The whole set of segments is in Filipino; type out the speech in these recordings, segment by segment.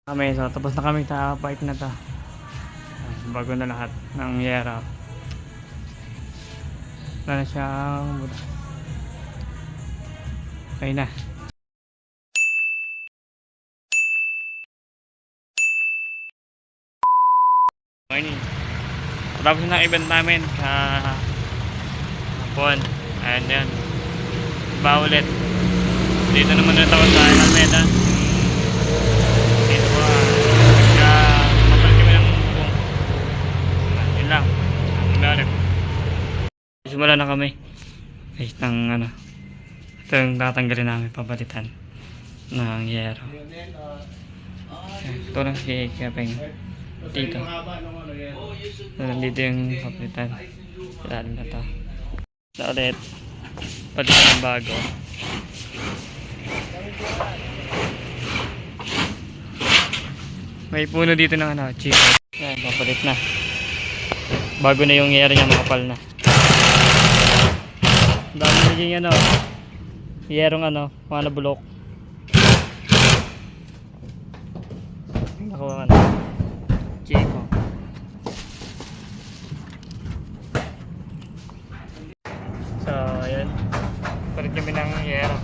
Kami, so tapos na kami sa bike na to. Bago na lahat ng yera. Wala na siyang butas. Okay na. Morning. Tapos na event namin sa hapon. Ayan yan. Iba ulit. Dito naman ulit ako sa Alameda. Dito po. Kapal kami ng bubong. Yun lang. Meron. Simula na kami. Guys, ng ano. Ito yung tatanggalin namin. Papalitan. Ng yero. Ito lang si Kepeng. Dito. So, nandito yung papalitan. Ilalim na to. So, ulit. Palitan ng bago. May puno dito ng ano, chico. Yan, papalit na. Bago na yung yero niya, makapal na. Dami naging ano, yerong ano, mga nabulok. Nakuha ano, chico. So, ayan. Palit kami ng yero.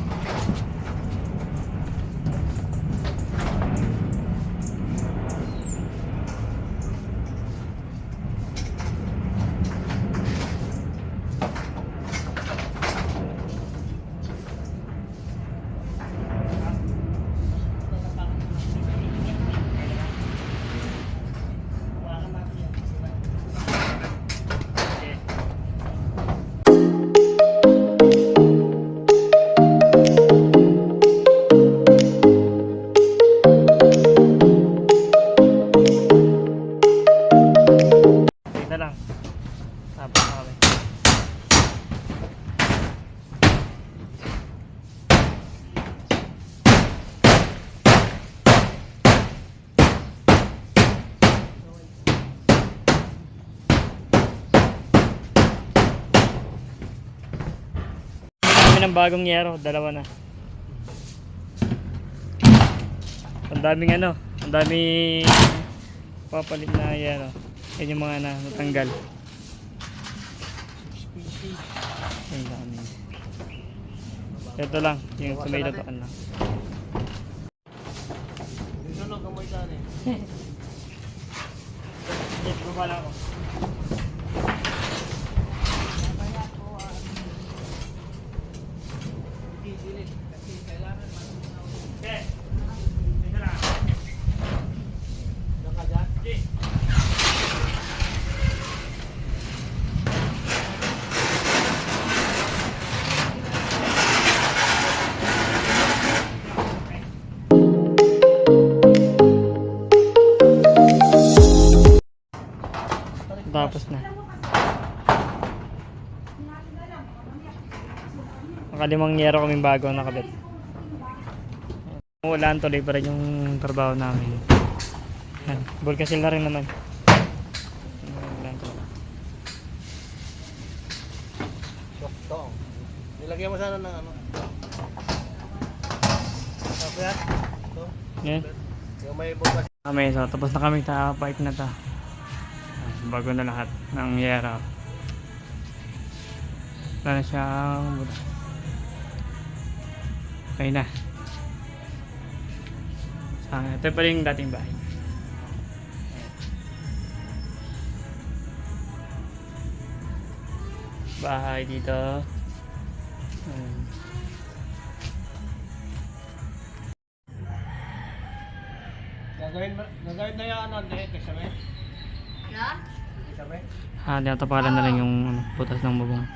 Lang. Tapos na kami. Kami ng bagong yero, dalawa na. Ang daming ano, ang daming papalit na yero. Yan yung mga natanggal. Ang dami. Ito lang, yung sumilatoan lang. Dito na kamoy saan eh. Yes, baba lang ako. Okay. Dito lang. Nakadyan? Okay. Tapos na. Nakalimang yero kaming bago nakabit. Ulan, tuloy pa rin yung trabaho namin. Yan, bulkasil na rin naman. Ulan tuloy. Ito. Nilagyan mo sana ng ano. Tapos yan. Ito. Yan. Yung may bukas. Kami, so tapos na kami sa bike na to. Bago na lahat ng yero. Wala na siyang butas. Okay na. Ito pa rin yung dating bahay. Bahay dito. Gagawin na yan ano, kasama? Na? Kasama? Tinatapalan na lang yung ano, butas ng bubong.